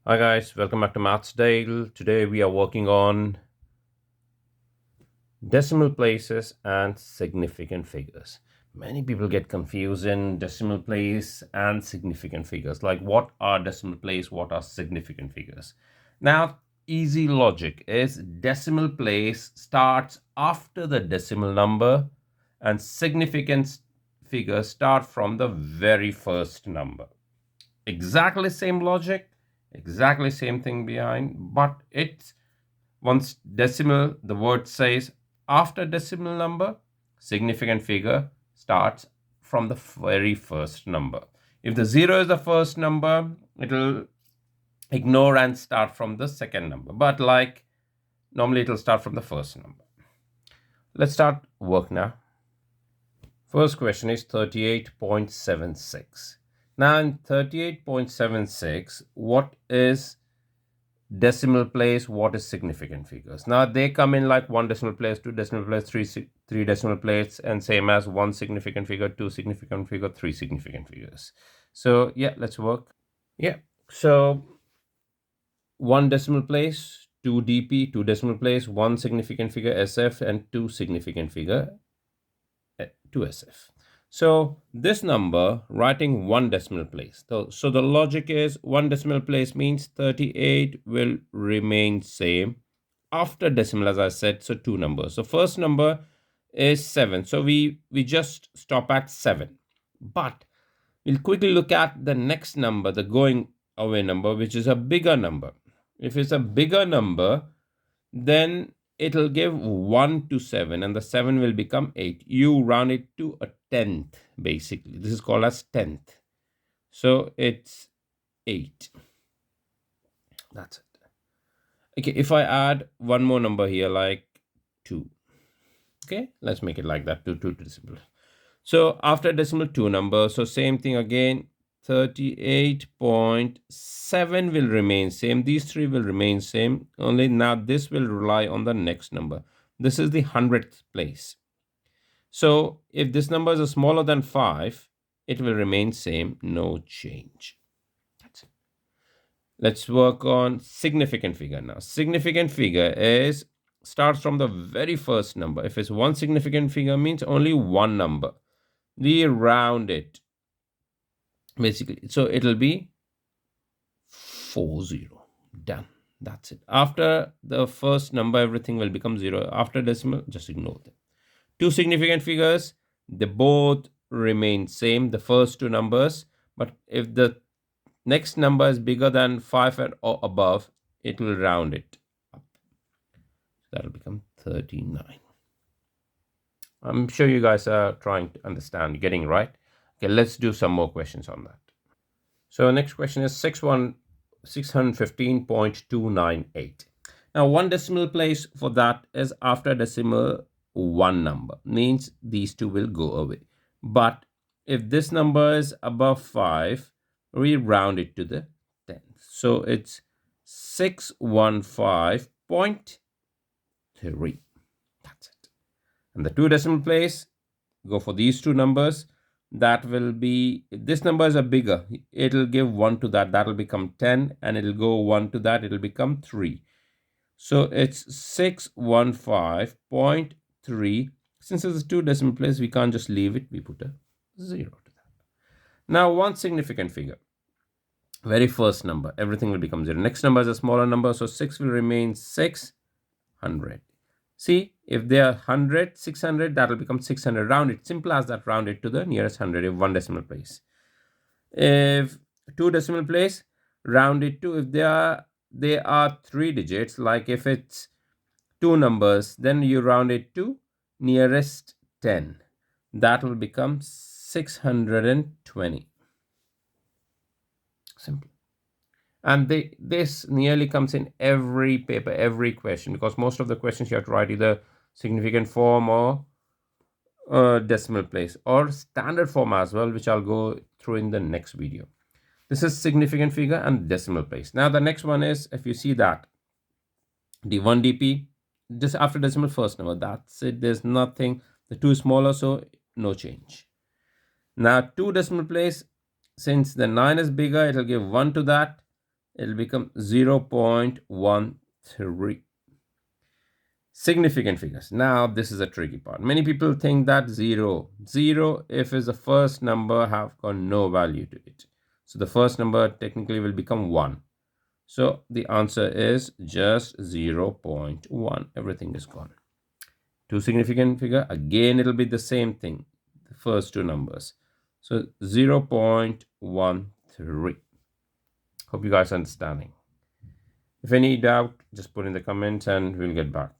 Hi guys, welcome back to Maths Dale. Today we are working on decimal places and significant figures. Many people get confused in decimal place and significant figures. Like, what are decimal place? What are significant figures? Now, easy logic is decimal place starts after the decimal number and significant figures start from the very first number. Exactly same logic, exactly same thing behind, but it's once decimal, the word says after decimal number, significant figure starts from the very first number. If the zero is the first number, it'll ignore and start from the second number. But like normally, it'll start from the first number. Let's start work now. First question is 38.76. Now in 38.76, what is decimal place, what is significant figures? Now they come in like one decimal place, two decimal place, three decimal places, and same as one significant figure, two significant figure, three significant figures. So yeah, let's work. Yeah, so one decimal place, two DP, two decimal place, one significant figure SF, and two significant figure 2SF. So this number, writing one decimal place. So the logic is one decimal place means 38 will remain same after decimal, as I said. So two numbers. So first number is 7. So we just stop at 7. But we'll quickly look at the next number, the going away number, which is a bigger number. If it's a bigger number, then it'll give 1 to 7 and the 7 will become 8. You round it to a tenth, basically. This is called as tenth. So it's 8. That's it. Okay, if I add one more number here, like 2. Okay, let's make it like that, 2 decimal. So after decimal, 2 number. So same thing again, 38.7 will remain same. These three will remain same. Only now this will rely on the next number. This is the 100th place. So if this number is smaller than 5, it will remain same, no change. That's it. Let's work on significant figure now. Significant figure is starts from the very first number. If it's one significant figure, means only one number. We round it basically, so it'll be 40. Done. That's it. After the first number, everything will become 0. After decimal, just ignore them. Two significant figures, they both remain same, the first two numbers, but if the next number is bigger than 5 or above, it will round it up. That'll become 39. I'm sure you guys are trying to understand, getting right. Okay, let's do some more questions on that. So next question is 615.298. Now one decimal place for that is after decimal one number, means these two will go away. But if this number is above 5, we round it to the 10th. So it's 615.3. That's it. And the two decimal place, go for these two numbers. That will be, if this number is a bigger, it'll give 1 to that. That will become 10, and it'll go 1 to that. It'll become 3. So it's 615.3. Since it's two decimal places, we can't just leave it. We put a 0 to that. Now, one significant figure. Very first number, everything will become 0. Next number is a smaller number, so 6 will remain 600. See, if they are 100, 600, that will become 600. Round it, simple as that, round it to the nearest 100 if one decimal place. If two decimal place, round it to, if they are 3 digits, like if it's two numbers, then you round it to nearest 10. That will become 620. Simple. And this nearly comes in every paper, every question, because most of the questions you have to write either significant form or decimal place, or standard form as well, which I'll go through in the next video. This is significant figure and decimal place. Now the next one is, if you see that, D1 DP, just after decimal first number, that's it. There's nothing. The 2 is smaller, so no change. Now two decimal place, since the 9 is bigger, it'll give 1 to that. It'll become 0.13. Significant figures. Now this is a tricky part. Many people think that zero if is the first number have got no value to it, so the first number technically will become 1. So the answer is just 0.1. Everything is gone. Two significant figure, again it'll be the same thing, the first two numbers. So 0.13. Hope you guys are understanding. If any doubt, just put in the comments and we'll get back.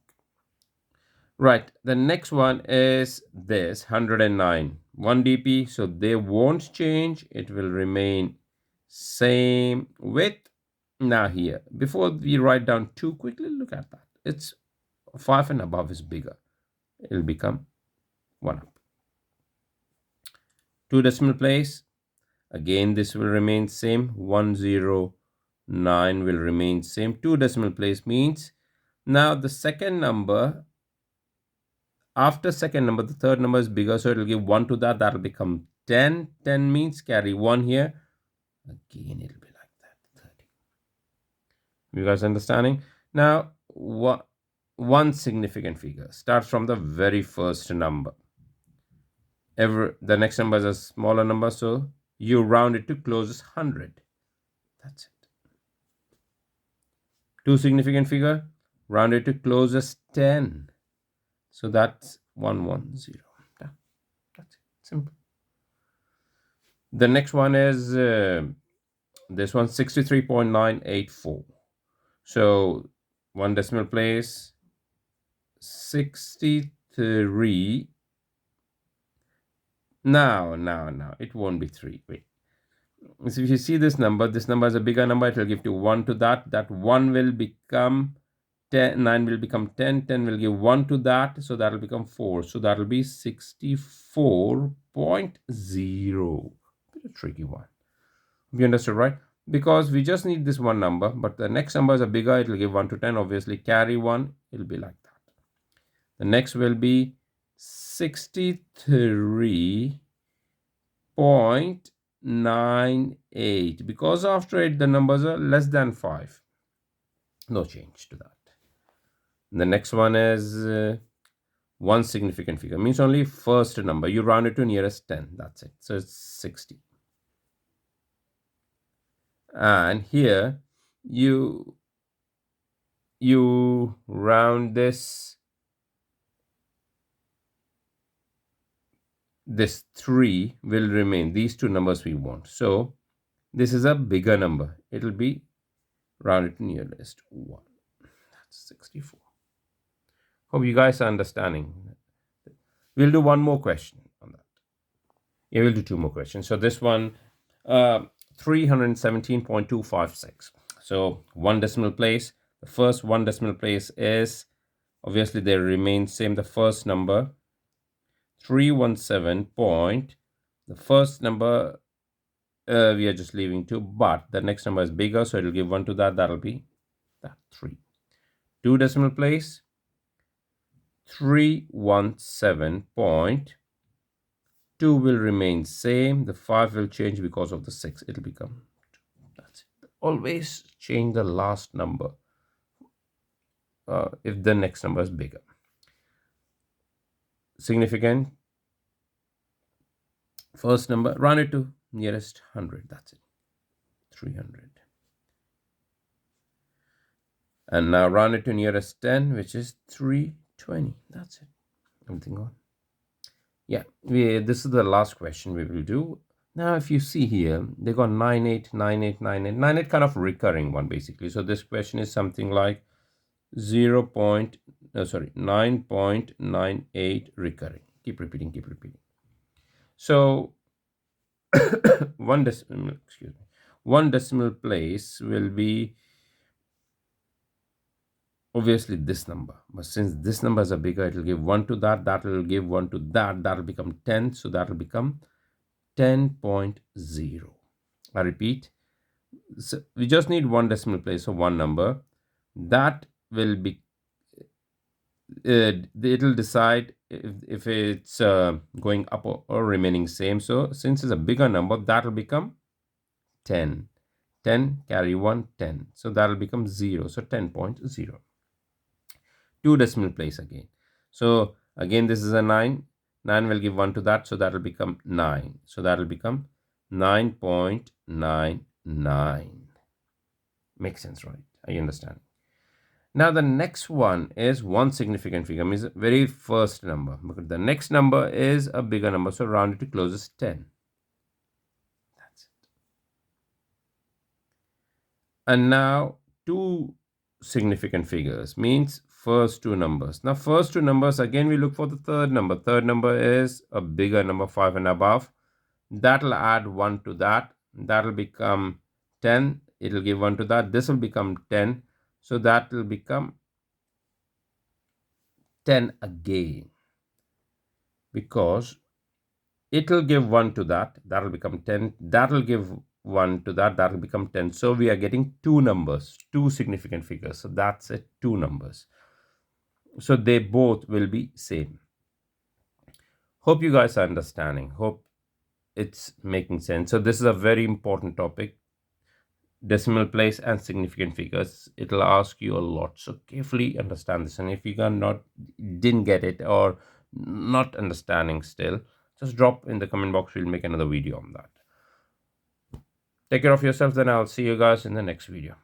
Right, the next one is this 109, 1 dp, so they won't change, it will remain same width. Now here, before we write down 2 quickly, look at that. It's 5 and above is bigger. It'll become 1 up. 2 decimal place, again this will remain same. 109 will remain same. 2 decimal place means now the second number, after second number, the third number is bigger, so it will give 1 to that. That will become 10. 10 means carry 1 here. Again, it will be like that. 30. You guys understanding? Now, one significant figure starts from the very first number. The next number is a smaller number, so you round it to closest 100. That's it. Two significant figure, round it to closest 10. So that's 110. Yeah, that's it. Simple. The next one is this one, 63.984. So 1 decimal place, 63. Now it won't be 3. Wait. So if you see this number is a bigger number, it will give to 1 to that. That 1 will become 10, 9 will become 10, 10 will give 1 to that, so that will become 4. So that will be 64.0. Bit a tricky one. You understood, right? Because we just need this one number, but the next numbers are bigger, it will give 1 to 10. Obviously, carry 1, it will be like that. The next will be 63.98. Because after it, the numbers are less than 5. No change to that. The next one is one significant figure, means only first number. You round it to nearest 10. That's it. So it's 60. And here you round this 3 will remain. These two numbers we want. So this is a bigger number. It will be rounded to nearest 1. That's 64. Hope you guys are understanding. We'll do one more question on that. Yeah, we'll do 2 more questions. So this one, 317.256. So 1 decimal place. The first 1 decimal place is, obviously they remain same. The first number, 317 point. The first number, we are just leaving 2, but the next number is bigger, so it will give 1 to that. That will be that 3. 2 decimal place, 317.2 will remain same. The 5 will change because of the 6. It will become 2. That's it. Always change the last number if the next number is bigger. Significant. First number, round it to nearest 100. That's it. 300. And now round it to nearest 10, which is 320. That's it. Everything on. Yeah, this is the last question we will do. Now, if you see here, they got 98, 98, 98, 98, kind of recurring one basically. So this question is something like 9.98 recurring. Keep repeating. So one decimal place will be obviously this number, but since this numbers are bigger, it will give 1 to that, that will give 1 to that, that will become 10, so that will become 10.0. I repeat, so we just need 1 decimal place of one number. That will be it will decide if it's going up or remaining same. So since it's a bigger number, that will become 10. 10, carry 1, 10. So that will become 0. So 10.0. Two decimal place again. So again, this is a 9. 9 will give 1 to that. So that will become 9. So that will become 9.99. Makes sense, right? I understand. Now the next one is one significant figure, means very first number. Because the next number is a bigger number, so round it to closest 10. That's it. And now two significant figures, means first two numbers. Now first two numbers, again we look for the third number. Third number is a bigger number, 5 and above. That'll add 1 to that. That'll become 10. It'll give 1 to that. This will become 10. So that will become 10 again, because it will give 1 to that. That will become 10. That will give 1 to that. That will become 10. So we are getting two numbers, two significant figures. So that's it, two numbers. So they both will be same. Hope you guys are understanding. Hope it's making sense. So this is a very important topic, decimal place and significant figures. It'll ask you a lot, so carefully understand this. And if you didn't get it or not understanding still, just drop in the comment box. We'll make another video on that. Take care of yourself, then I'll see you guys in the next video.